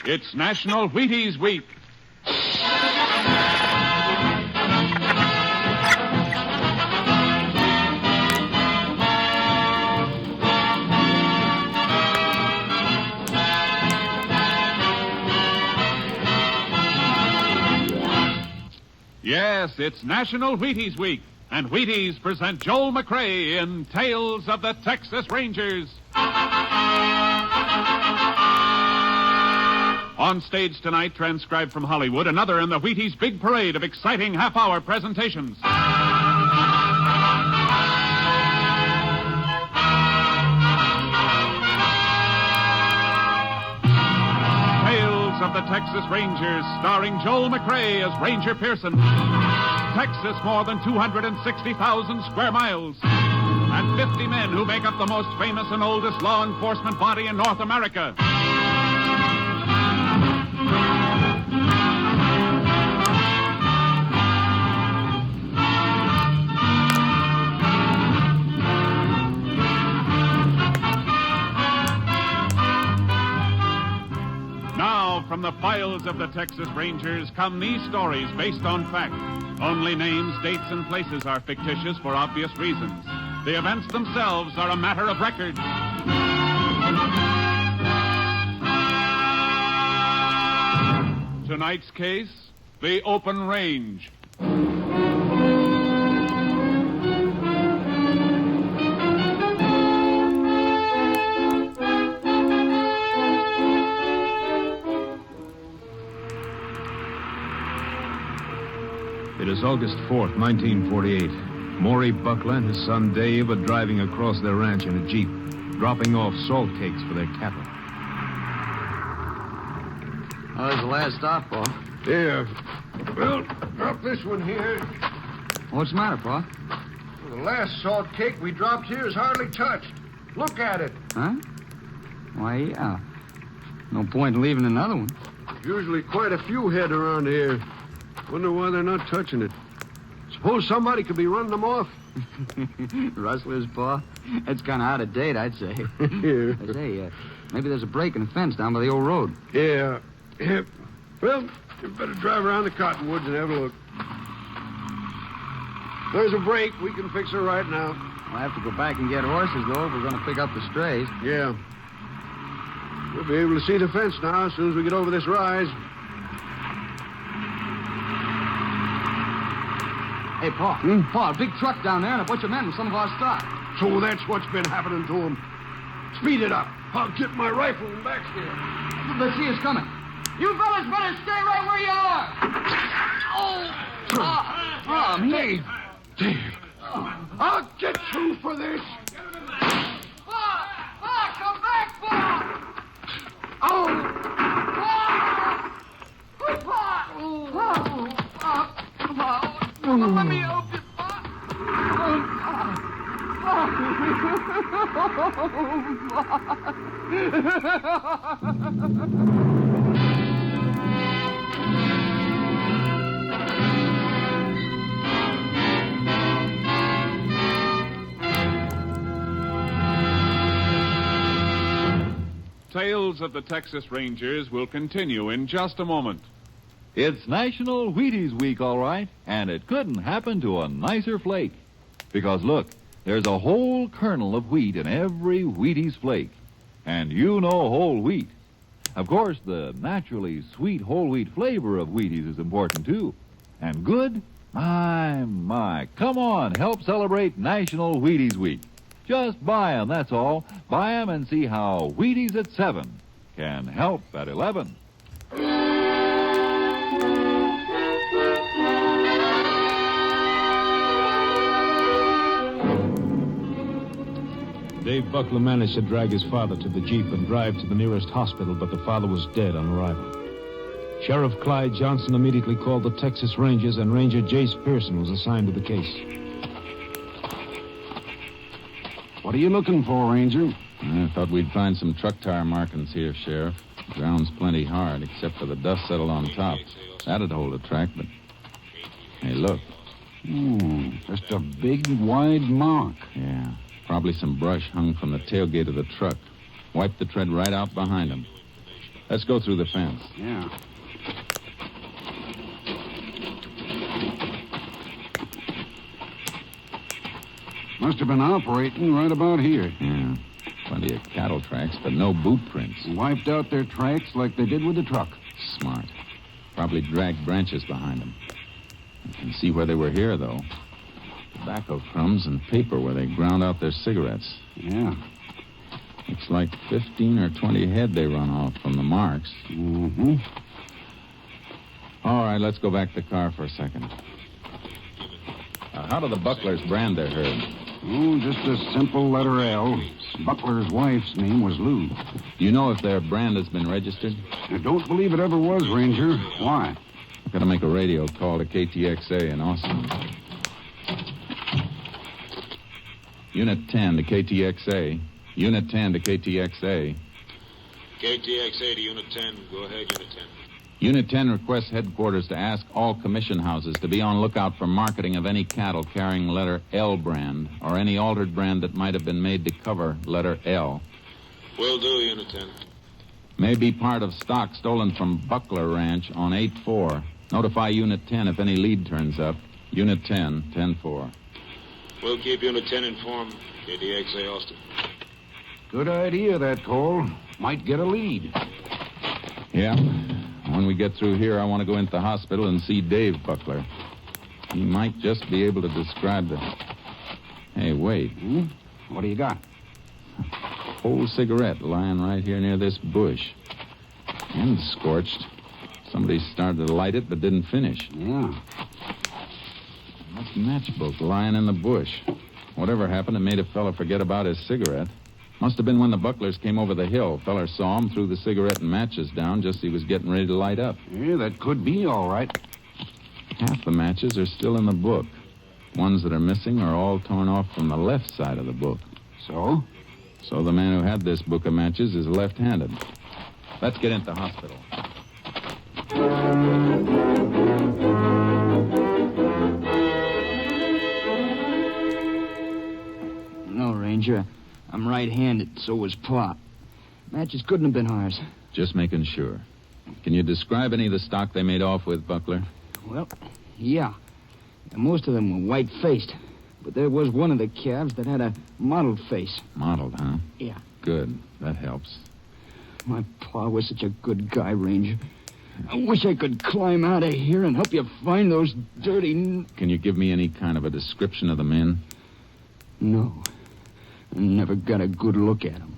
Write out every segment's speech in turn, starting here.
It's National Wheaties Week. Yes, it's National Wheaties Week, and Wheaties present Joel McCrea in Tales of the Texas Rangers. On stage tonight, transcribed from Hollywood, another in the Wheaties big parade of exciting half-hour presentations. Tales of the Texas Rangers, starring Joel McCrea as Ranger Pearson. Texas, more than 260,000 square miles. And 50 men who make up the most famous and oldest law enforcement body in North America. From the files of the Texas Rangers come these stories based on fact. Only names, dates, and places are fictitious for obvious reasons. The events themselves are a matter of record. Tonight's case, the open range. It is August 4th, 1948. Maury Buckler and his son Dave are driving across their ranch in a Jeep, dropping off salt cakes for their cattle. Oh, there's the last stop, Pa. Yeah. Well, drop this one here. What's the matter, Pa? Well, the last salt cake we dropped here is hardly touched. Look at it. Huh? Why, yeah. No point in leaving another one. There's usually quite a few head around here. Wonder why they're not touching it. Suppose somebody could be running them off. Rustlers, Pa? That's kind of out of date, I'd say. Yeah. But hey, maybe there's a break in the fence down by the old road. Yeah. Well, you better drive around the cottonwoods and have a look. There's a break. We can fix her right now. We'll have to go back and get horses, though, if we're going to pick up the strays. Yeah. We'll be able to see the fence now as soon as we get over this rise. Hey, Pa. Pa, a big truck down there and a bunch of men with some of our stock. So that's what's been happening to them. Speed it up. I'll get my rifle and back here. Let's see us coming. You fellas better stay right where you are. Oh, me. Dave. I'll get you for this. Pa, come back, Pa. Oh. Pa. Let me help you, Pa. Tales of the Texas Rangers will continue in just a moment. It's National Wheaties Week, all right, and it couldn't happen to a nicer flake. Because, look, there's a whole kernel of wheat in every Wheaties flake. And you know whole wheat. Of course, the naturally sweet whole wheat flavor of Wheaties is important, too. And good? My. Come on, help celebrate National Wheaties Week. Just buy 'em, that's all. Buy 'em and see how Wheaties at 7 can help at 11. Dave Buckler managed to drag his father to the Jeep and drive to the nearest hospital, but the father was dead on arrival. Sheriff Clyde Johnson immediately called the Texas Rangers, and Ranger Jace Pearson was assigned to the case. What are you looking for, Ranger? I thought we'd find some truck tire markings here, Sheriff. The ground's plenty hard, except for the dust settled on top. That'd hold a track, but... Hey, look. Just a big, wide mark. Yeah, probably some brush hung from the tailgate of the truck. Wiped the tread right out behind him. Let's go through the fence. Yeah. Must have been operating right about here. Yeah. Plenty of cattle tracks, but no boot prints. Wiped out their tracks like they did with the truck. Smart. Probably dragged branches behind them. You can see where they were here, though. Tobacco crumbs and paper where they ground out their cigarettes. Yeah. Looks like 15 or 20 head they run off from the marks. Mm-hmm. All right, let's go back to the car for a second. How do the bucklers brand their herd? Oh, just a simple letter L. Buckler's wife's name was Lou. Do you know if their brand has been registered? I don't believe it ever was, Ranger. Why? I've got to make a radio call to KTXA in Austin. Unit 10 to KTXA. Unit 10 to KTXA. KTXA to Unit 10. Go ahead, Unit 10. Unit 10 requests headquarters to ask all commission houses to be on lookout for marketing of any cattle carrying letter L brand or any altered brand that might have been made to cover letter L. Will do, Unit 10. May be part of stock stolen from Buckler Ranch on 8-4. Notify Unit 10 if any lead turns up. Unit 10, 10-4. We'll keep Unit 10 informed. KTXA Austin. Good idea, that call. Might get a lead. Yeah. When we get through here, I want to go into the hospital and see Dave Buckler. He might just be able to describe the... Hey, wait. What do you got? Whole cigarette lying right here near this bush. And scorched. Somebody started to light it but didn't finish. Yeah. That's a matchbook lying in the bush. Whatever happened, it made a fella forget about his cigarette. Must have been when the Bucklers came over the hill. Feller saw him, threw the cigarette and matches down just as he was getting ready to light up. Yeah, that could be all right. Half the matches are still in the book. Ones that are missing are all torn off from the left side of the book. So? So the man who had this book of matches is left-handed. Let's get into the hospital. No, Ranger. I'm right-handed, so was Pop. Matches couldn't have been ours. Just making sure. Can you describe any of the stock they made off with, Buckler? Well, yeah. And most of them were white-faced. But there was one of the calves that had a mottled face. Mottled, huh? Yeah. Good. That helps. My pa was such a good guy, Ranger. I wish I could climb out of here and help you find those dirty... Can you give me any kind of a description of the men? No. I never got a good look at them.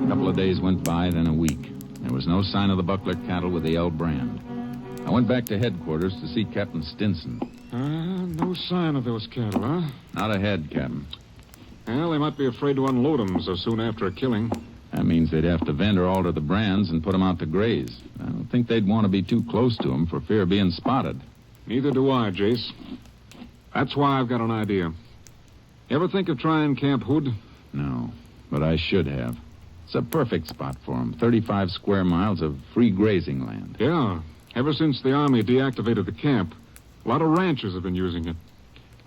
A couple of days went by, then a week. There was no sign of the Buckler cattle with the L brand. I went back to headquarters to see Captain Stinson. No sign of those cattle, huh? Not ahead, Captain. Well, they might be afraid to unload them so soon after a killing. That means they'd have to vend or alter the brands and put them out to graze. I don't think they'd want to be too close to them for fear of being spotted. Neither do I, Jace. That's why I've got an idea. Ever think of trying Camp Hood? No, but I should have. It's a perfect spot for them. 35 square miles of free grazing land. Yeah. Ever since the Army deactivated the camp, a lot of ranchers have been using it.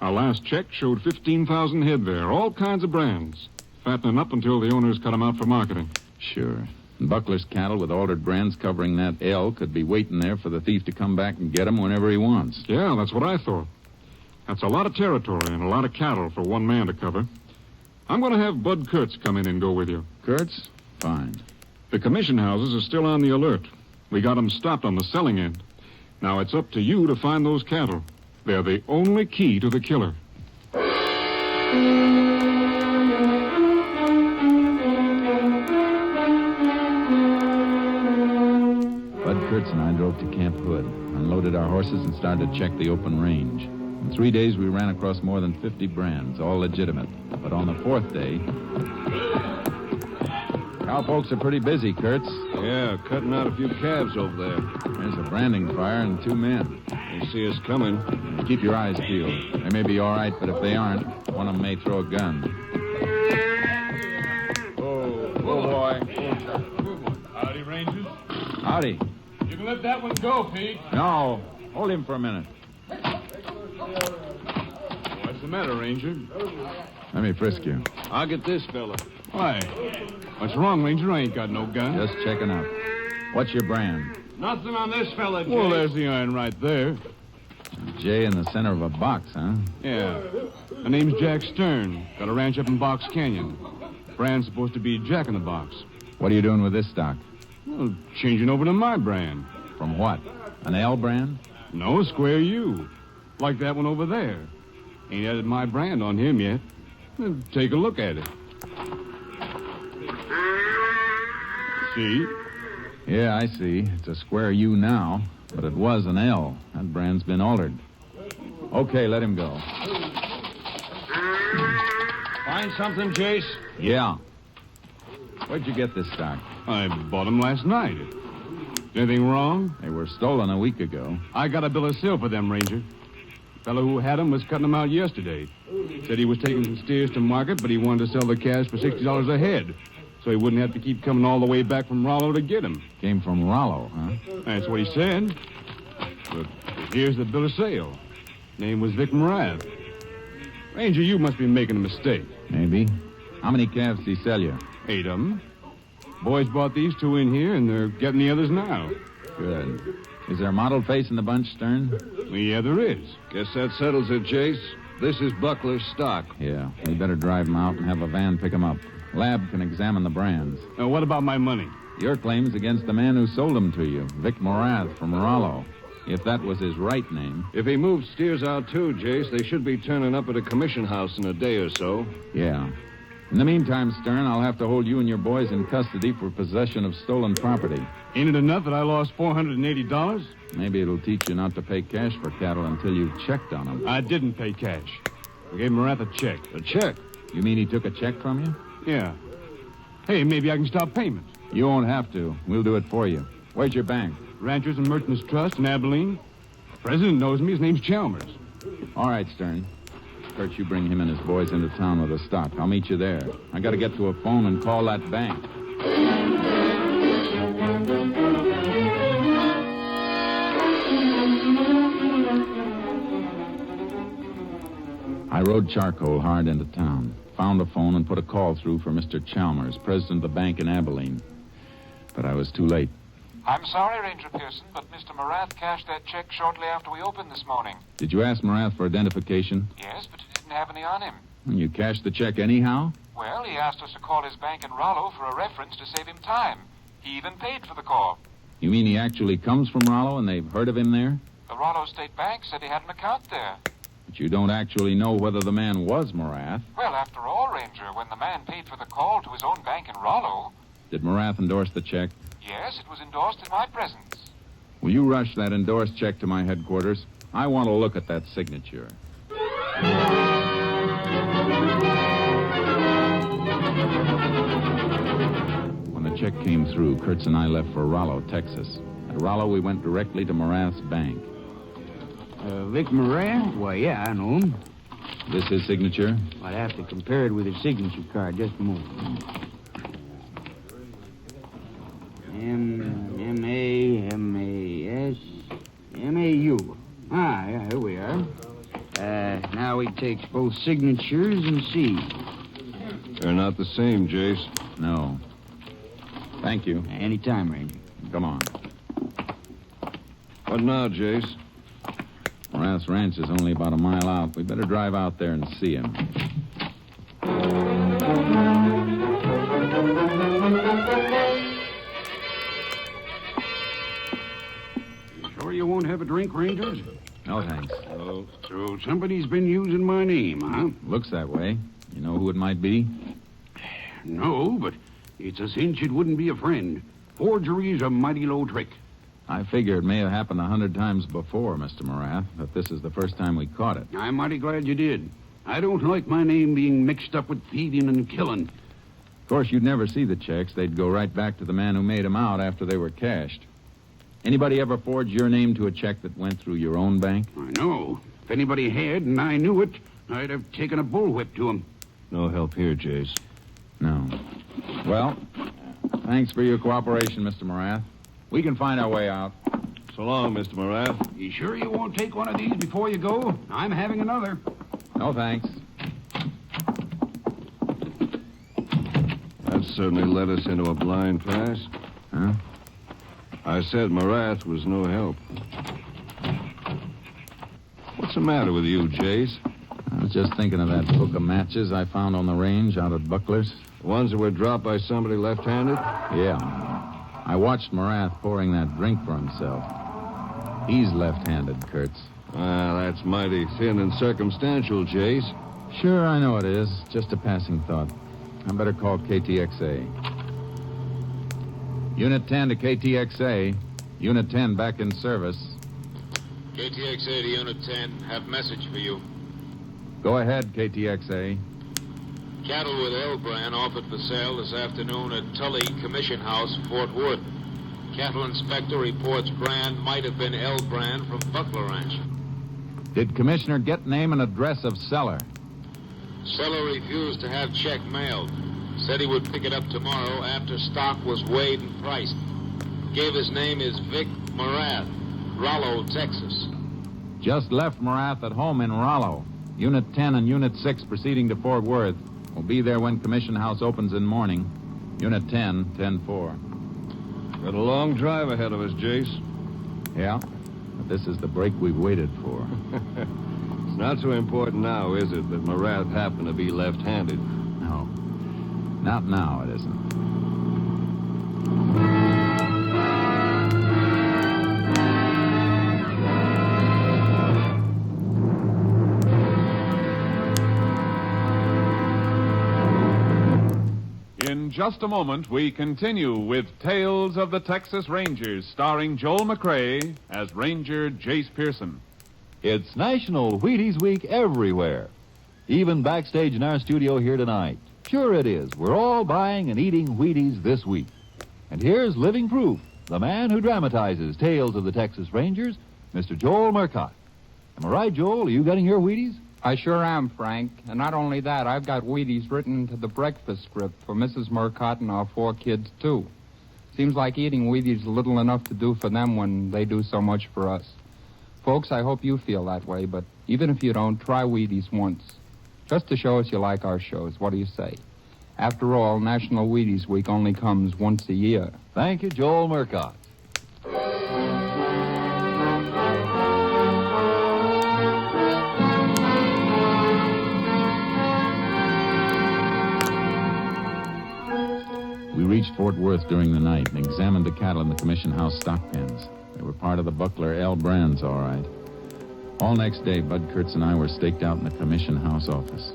Our last check showed 15,000 head there, all kinds of brands. Fattening up until the owners cut them out for marketing. Sure. And Buckler's cattle with altered brands covering that L could be waiting there for the thief to come back and get them whenever he wants. Yeah, that's what I thought. That's a lot of territory and a lot of cattle for one man to cover. I'm going to have Bud Kurtz come in and go with you. Kurtz? Fine. The commission houses are still on the alert. We got them stopped on the selling end. Now it's up to you to find those cattle. They're the only key to the killer. Bud Kurtz and I drove to Camp Hood, unloaded our horses, and started to check the open range. In 3 days, we ran across more than 50 brands, all legitimate. But on the fourth day... Cowpokes are pretty busy, Kurtz. Yeah, cutting out a few calves over there. There's a branding fire and 2 men. They see us coming. Keep your eyes peeled. They may be all right, but if they aren't, one of them may throw a gun. Oh, boy. Howdy, Rangers. Howdy. You can let that one go, Pete. No, hold him for a minute. What's the matter, Ranger? Let me frisk you. I'll get this fella. Why? What's wrong, Ranger? I ain't got no gun. Just checking up. What's your brand? Nothing on this fella, Well, there's the iron right there. J in the center of a box, huh? Yeah. My name's Jack Stern. Got a ranch up in Box Canyon. Brand's supposed to be Jack in the Box. What are you doing with this stock? Well, changing over to my brand. From what? An L brand? No, square U. Like that one over there. Ain't added my brand on him yet. Well, take a look at it. See? Yeah, I see. It's a square U now, but it was an L. That brand's been altered. Okay, let him go. Find something, Jace? Yeah. Where'd you get this stock? I bought them last night. Anything wrong? They were stolen a week ago. I got a bill of sale for them, Ranger. Fellow who had them was cutting them out yesterday. Said he was taking some steers to market, but he wanted to sell the calves for $60 a head, so he wouldn't have to keep coming all the way back from Rollo to get them. Came from Rollo, huh? That's what he said. But here's the bill of sale. Name was Vic Morath. Ranger, you must be making a mistake. Maybe. How many calves did he sell you? 8 of them. Boys bought these 2 in here, and they're getting the others now. Good. Is there a mottled face in the bunch, Stern? Yeah, there is. Guess that settles it, Jace. This is Buckler's stock. Yeah. We better drive him out and have a van pick him up. Lab can examine the brands. Now, what about my money? Your claim's against the man who sold them to you, Vic Morath from Rollo. If that was his right name. If he moved steers out, too, Jace, they should be turning up at a commission house in a day or so. Yeah. In the meantime, Stern, I'll have to hold you and your boys in custody for possession of stolen property. Ain't it enough that I lost $480? Maybe it'll teach you not to pay cash for cattle until you've checked on them. I didn't pay cash. I gave Morath a check. A check? You mean he took a check from you? Yeah. Hey, maybe I can stop payment. You won't have to. We'll do it for you. Where's your bank? Ranchers and Merchants Trust in Abilene. The president knows me. His name's Chalmers. All right, Stern. Kurt, you bring him and his boys into town with the stock. I'll meet you there. I got to get to a phone and call that bank. I rode charcoal hard into town, found a phone, and put a call through for Mr. Chalmers, president of the bank in Abilene. But I was too late. I'm sorry, Ranger Pearson, but Mr. Morath cashed that check shortly after we opened this morning. Did you ask Morath for identification? Yes, but he didn't have any on him. You cashed the check anyhow? Well, he asked us to call his bank in Rollo for a reference to save him time. He even paid for the call. You mean he actually comes from Rollo and they've heard of him there? The Rollo State Bank said he had an account there. But you don't actually know whether the man was Morath. Well, after all, Ranger, when the man paid for the call to his own bank in Rollo... Did Morath endorse the check? Yes, it was endorsed in my presence. Will you rush that endorsed check to my headquarters? I want to look at that signature. When the check came through, Kurtz and I left for Rollo, Texas. At Rollo, we went directly to Morath's bank. Vic Morath? Why, yeah, I know him. This his signature? I'd have to compare it with his signature card. Just a moment. M-A-S-M-A-U. Ah, yeah, here we are. Now he takes both signatures and see. They're not the same, Jace. No. Thank you. Anytime, Ranger. Come on. What now, Jace? Morath's ranch is only about a mile out. We better drive out there and see him. Sure you won't have a drink, Rangers? No, thanks. Oh, so somebody's been using my name, huh? Looks that way. You know who it might be? No, but it's a cinch it wouldn't be a friend. Forgery's a mighty low trick. I figure it may have happened 100 times before, Mr. Morath, but this is the first time we caught it. I'm mighty glad you did. I don't like my name being mixed up with thieving and killing. Of course, you'd never see the checks. They'd go right back to the man who made them out after they were cashed. Anybody ever forge your name to a check that went through your own bank? I know. If anybody had and I knew it, I'd have taken a bullwhip to him. No help here, Jace. No. Well, thanks for your cooperation, Mr. Morath. We can find our way out. So long, Mr. Morath. You sure you won't take one of these before you go? I'm having another. No, thanks. that certainly led us into a blind pass. Huh? I said Marath was no help. What's the matter with you, Jace? I was just thinking of that book of matches I found on the range out at Buckler's. The ones that were dropped by somebody left-handed? Yeah. I watched Marath pouring that drink for himself. He's left-handed, Kurtz. Well, that's mighty thin and circumstantial, Jace. Sure, I know it is. Just a passing thought. I better call KTXA. Unit 10 to KTXA. Unit 10 back in service. KTXA to Unit 10. Have message for you. Go ahead, KTXA. Cattle with L brand offered for sale this afternoon at Tully Commission House, Fort Wood. Cattle inspector reports brand might have been L brand from Buckler Ranch. Did Commissioner get name and address of seller? Seller refused to have check mailed. Said he would pick it up tomorrow after stock was weighed and priced. Gave his name is Vic Marath, Rollo, Texas. Just left Marath at home in Rollo. Unit 10 and Unit 6 proceeding to Fort Worth. We'll be there when Commission House opens in morning. Unit 10, 10-4. Got a long drive ahead of us, Jace. Yeah? But this is the break we've waited for. It's not so important now, is it, that Marath happened to be left-handed? No. Not now, it isn't. In just a moment, we continue with Tales of the Texas Rangers, starring Joel McCrea as Ranger Jace Pearson. It's National Wheaties Week everywhere. Even backstage in our studio here tonight. Sure it is. We're all buying and eating Wheaties this week. And here's living proof. The man who dramatizes Tales of the Texas Rangers, Mr. Joel McCrea. Am I right, Joel? Are you getting your Wheaties? I sure am, Frank. And not only that, I've got Wheaties written into the breakfast script for Mrs. Murcott and our 4 kids, too. Seems like eating Wheaties is little enough to do for them when they do so much for us. Folks, I hope you feel that way, but even if you don't, try Wheaties once. Just to show us you like our shows. What do you say? After all, National Wheaties Week only comes once a year. Thank you, Joel Murcott. We reached Fort Worth during the night and examined the cattle in the Commission House stock pens. They were part of the Buckler L brands, all right. All next day, Bud Kurtz and I were staked out in the Commission House office.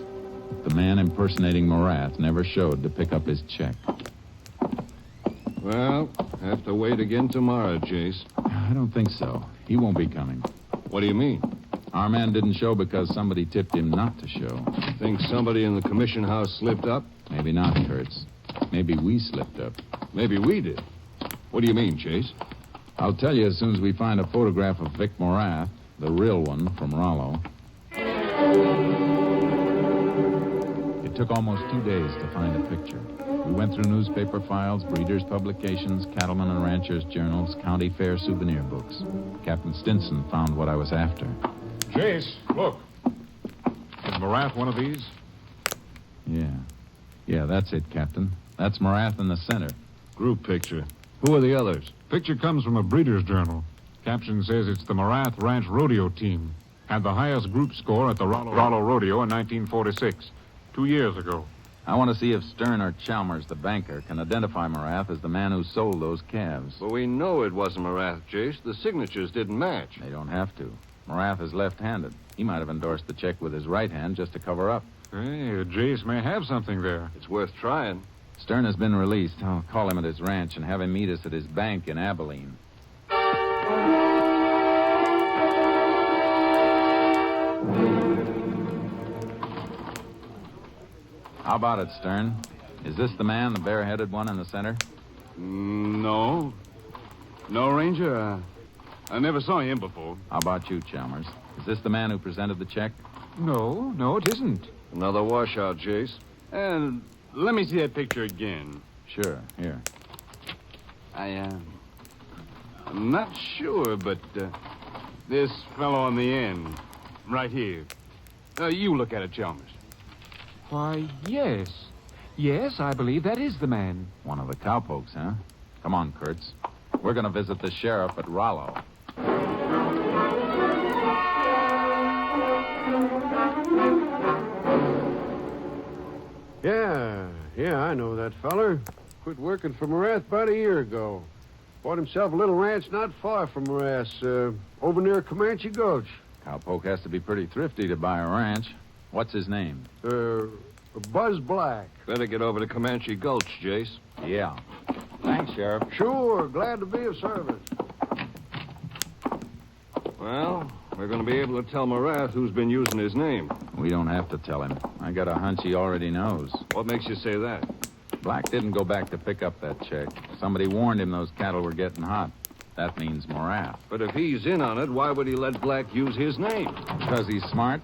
The man impersonating Marath never showed to pick up his check. Well, have to wait again tomorrow, Jace. I don't think so. He won't be coming. What do you mean? Our man didn't show because somebody tipped him not to show. Think somebody in the Commission House slipped up? Maybe not, Kurtz. Maybe we slipped up. Maybe we did. What do you mean, Chase? I'll tell you as soon as we find a photograph of Vic Marath, the real one from Rollo. It took almost 2 days to find a picture. We went through newspaper files, breeders' publications, cattlemen and ranchers' journals, county fair souvenir books. Captain Stinson found what I was after. Jace, look. Is Marath one of these? Yeah, that's it, Captain. That's Marath in the center. Group picture. Who are the others? Picture comes from a breeder's journal. Caption says it's the Marath Ranch Rodeo team. Had the highest group score at the Rollo Rodeo in 1946, 2 years ago. I want to see if Stern or Chalmers, the banker, can identify Marath as the man who sold those calves. Well, we know it wasn't Marath, Jace. The signatures didn't match. They don't have to. Marath is left-handed. He might have endorsed the check with his right hand just to cover up. Hey, Jace may have something there. It's worth trying. Stern has been released. I'll call him at his ranch and have him meet us at his bank in Abilene. How about it, Stern? Is this the man, the bare-headed one in the center? No. No, Ranger. I never saw him before. How about you, Chalmers? Is this the man who presented the check? No, it isn't. Another washout, Jace. And let me see that picture again. Sure, here. I'm not sure, but this fellow on the end, right here. You look at it, Chalmers. Why, yes. Yes, I believe that is the man. One of the cowpokes, huh? Come on, Kurtz. We're going to visit the sheriff at Rollo. Yeah, I know that feller. Quit working for Morath about a year ago. Bought himself a little ranch not far from Morath, over near Comanche Gulch. Cowpoke has to be pretty thrifty to buy a ranch. What's his name? Buzz Black. Better get over to Comanche Gulch, Jace. Yeah. Thanks, Sheriff. Sure, glad to be of service. Well, we're going to be able to tell Morath who's been using his name. We don't have to tell him. I got a hunch he already knows. What makes you say that? Black didn't go back to pick up that check. Somebody warned him those cattle were getting hot. That means Morath. But if he's in on it, why would he let Black use his name? Because he's smart.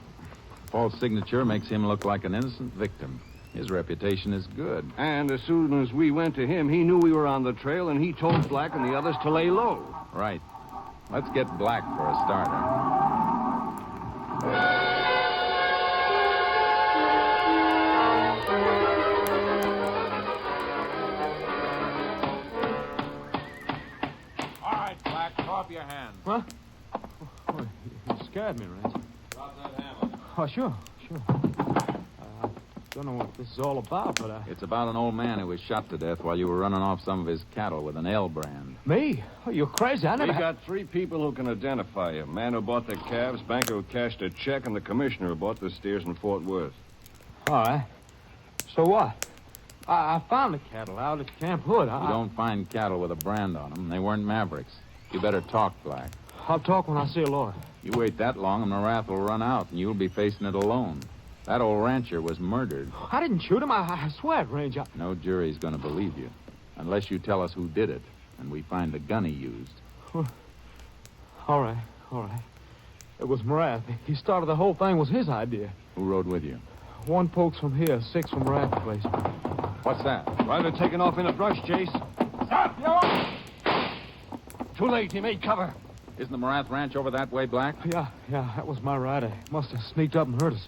False signature makes him look like an innocent victim. His reputation is good. And as soon as we went to him, he knew we were on the trail, and he told Black and the others to lay low. Right. Let's get Black for a starter. Your hand. What? Oh, you scared me, Ranger. Drop that hammer. Oh, sure. I don't know what this is all about, but It's about an old man who was shot to death while you were running off some of his cattle with an L brand. Me? Oh, you're crazy. I never... We got 3 people who can identify you. Man who bought the calves, banker who cashed a check, and the commissioner who bought the steers in Fort Worth. All right. So what? I found the cattle out at Camp Hood. You don't find cattle with a brand on them. They weren't Mavericks. You better talk, Black. I'll talk when I see a lawyer. You wait that long and the wrath will run out, and you'll be facing it alone. That old rancher was murdered. I didn't shoot him. I swear it, Ranger. No jury's going to believe you, unless you tell us who did it, and we find the gun he used. All right. It was Morath. He started the whole thing. Was his idea. Who rode with you? 1 poke's from here, 6 from Morath's place. What's that? Rider taking off in a brush, Jace. Stop, you! Too late. He made cover. Isn't the Morath Ranch over that way, Black? Yeah, that was my rider. Must have sneaked up and hurt us.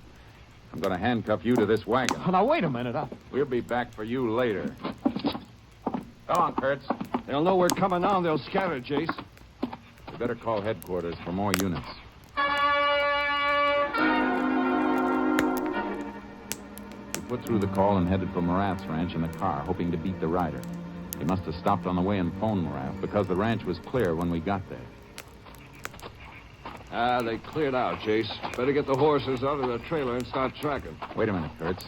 I'm going to handcuff you to this wagon. Oh, now, wait a minute. We'll be back for you later. Come on, Kurtz. They'll know we're coming on. They'll scatter, Jace. We better call headquarters for more units. We put through the call and headed for Morath's ranch in the car, hoping to beat the rider. He must have stopped on the way and phoned Morath because the ranch was clear when we got there. They cleared out, Jace. Better get the horses out of the trailer and start tracking. Wait a minute, Kurtz.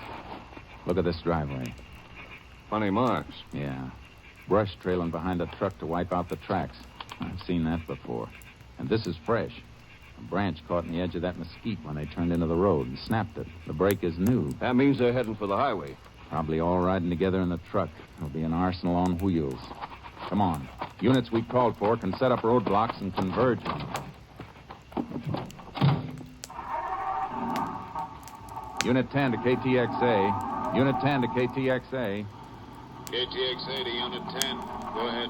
Look at this driveway. Funny marks. Yeah. Brush trailing behind a truck to wipe out the tracks. I've seen that before. And this is fresh. A branch caught in the edge of that mesquite when they turned into the road and snapped it. The brake is new. That means they're heading for the highway. Probably all riding together in the truck. It'll be an arsenal on wheels. Come on. Units we called for can set up roadblocks and converge them. Unit 10 to KTXA. Unit 10 to KTXA. KTXA to Unit 10. Go ahead.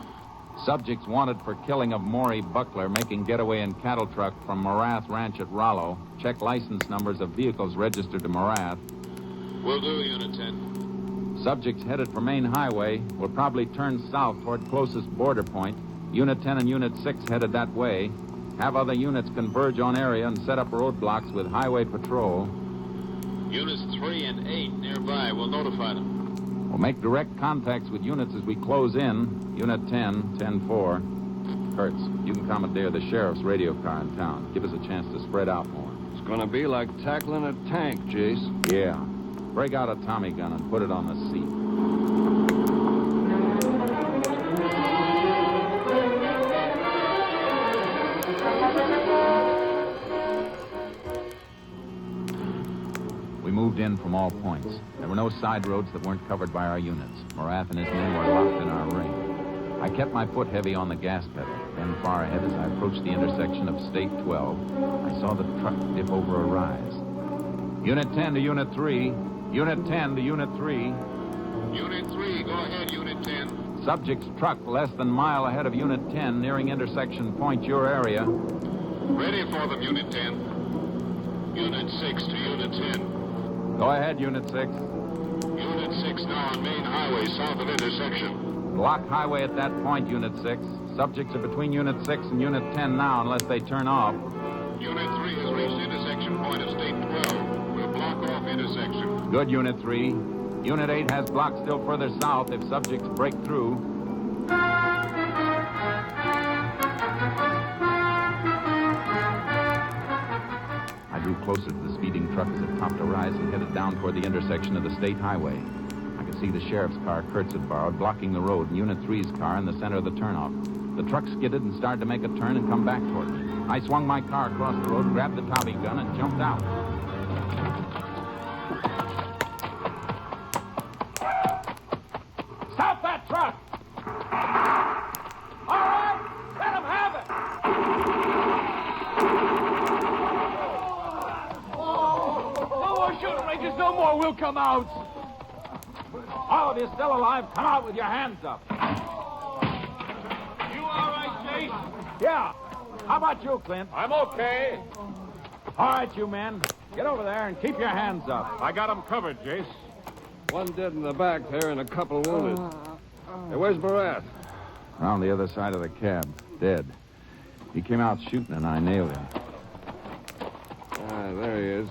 Subjects wanted for killing of Maury Buckler making getaway in cattle truck from Morath Ranch at Rollo. Check license numbers of vehicles registered to Morath. Will do, Unit 10. Subjects headed for main highway will probably turn south toward closest border point. Unit 10 and Unit 6 headed that way. Have other units converge on area and set up roadblocks with highway patrol. Units 3 and 8 nearby. We'll notify them. We'll make direct contacts with units as we close in. Unit 10, 10-4. Kurtz, you can commandeer the sheriff's radio car in town. Give us a chance to spread out more. It's going to be like tackling a tank, Jace. Yeah. Break out a Tommy gun and put it on the seat. We moved in from all points. There were no side roads that weren't covered by our units. Morath and his men were locked in our ring. I kept my foot heavy on the gas pedal. Then far ahead, as I approached the intersection of State 12, I saw the truck dip over a rise. Unit 10 to Unit 3. Unit 10 to Unit 3. Unit 3, go ahead, Unit 10. Subject's truck less than a mile ahead of Unit 10, nearing intersection point your area. Ready for them, Unit 10. Unit 6 to Unit 10. Go ahead, Unit 6. Unit 6 now on main highway south of intersection. Block highway at that point, Unit 6. Subjects are between Unit 6 and Unit 10 now, unless they turn off. Unit 3 has reached intersection point of State 12. We'll block off intersection. Good, Unit 3. Unit 8 has block still further south if subjects break through. I drew closer to the speeding truck as it topped a rise and headed down toward the intersection of the state highway. I could see the sheriff's car Kurtz had borrowed blocking the road and Unit 3's car in the center of the turnoff. The truck skidded and started to make a turn and come back toward me. I swung my car across the road, grabbed the Tommy gun, and jumped out. Stop that truck! All right, let him have it! No more shooting, Rangers, no more. We'll come out. All of you still alive, come out with your hands up. You all right, Jace? Yeah. How about you, Clint? I'm okay. All right, you men. Get over there and keep your hands up. I got him covered, Jace. One dead in the back there and a couple wounded. Hey, where's Barath? Around the other side of the cab, dead. He came out shooting and I nailed him. Ah, there he is.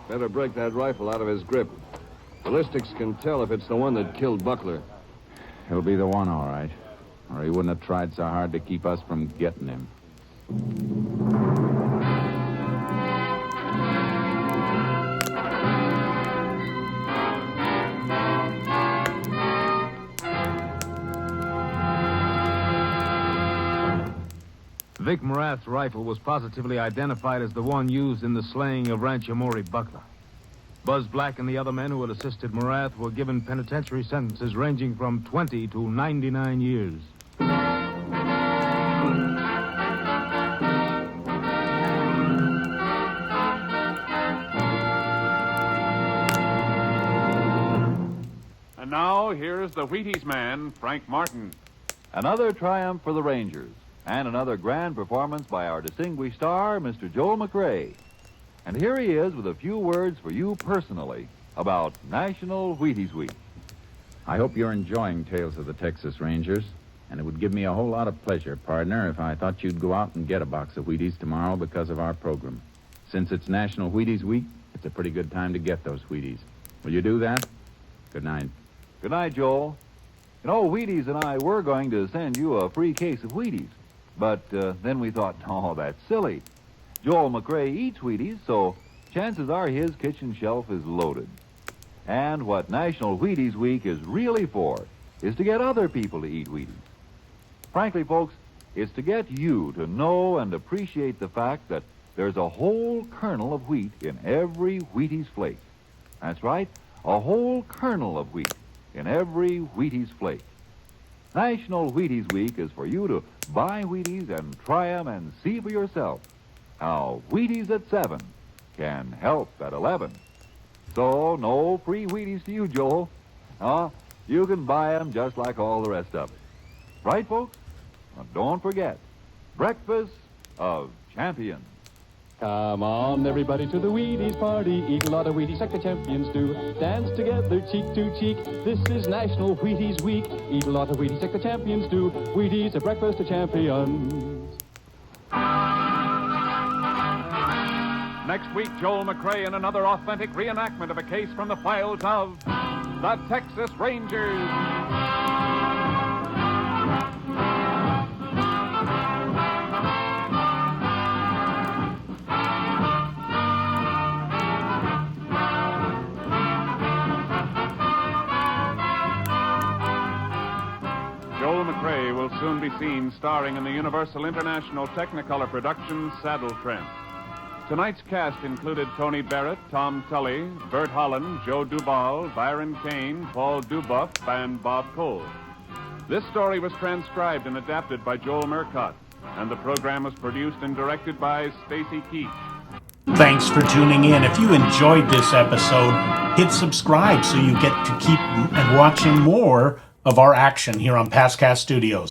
Better break that rifle out of his grip. Ballistics can tell if it's the one that killed Buckler. He'll be the one, all right. Or he wouldn't have tried so hard to keep us from getting him. Vic Morath's rifle was positively identified as the one used in the slaying of Rancher Maury Buckler. Buzz Black and the other men who had assisted Morath were given penitentiary sentences ranging from 20 to 99 years. And now, here's the Wheaties man, Frank Martin. Another triumph for the Rangers, and another grand performance by our distinguished star, Mr. Joel McCrea. And here he is with a few words for you personally about National Wheaties Week. I hope you're enjoying Tales of the Texas Rangers, and it would give me a whole lot of pleasure, partner, if I thought you'd go out and get a box of Wheaties tomorrow because of our program. Since it's National Wheaties Week, it's a pretty good time to get those Wheaties. Will you do that? Good night. Good night, Joel. You know, Wheaties and I were going to send you a free case of Wheaties, but then we thought, oh, that's silly. Joel McCrea eats Wheaties, so chances are his kitchen shelf is loaded. And what National Wheaties Week is really for is to get other people to eat Wheaties. Frankly, folks, it's to get you to know and appreciate the fact that there's a whole kernel of wheat in every Wheaties flake. That's right, a whole kernel of wheat in every Wheaties flake. National Wheaties Week is for you to buy Wheaties and try them and see for yourself how Wheaties at 7 can help at 11. So, no free Wheaties to you, Joel. You can buy them just like all the rest of it. Right, folks? Now, don't forget, Breakfast of Champions. Come on, everybody, to the Wheaties party. Eat a lot of Wheaties like the champions do. Dance together, cheek to cheek. This is National Wheaties Week. Eat a lot of Wheaties like the champions do. Wheaties, a breakfast of champions. Next week, Joel McCrea in another authentic reenactment of a case from the files of the Texas Rangers. Joel McCrea will soon be seen starring in the Universal International Technicolor production Saddle Tramp. Tonight's cast included Tony Barrett, Tom Tully, Bert Holland, Joe Duval, Byron Kane, Paul Dubuff, and Bob Cole. This story was transcribed and adapted by Joel Murcott, and the program was produced and directed by Stacy Keach. Thanks for tuning in. If you enjoyed this episode, hit subscribe so you get to keep watching more of our action here on PastCast Studios.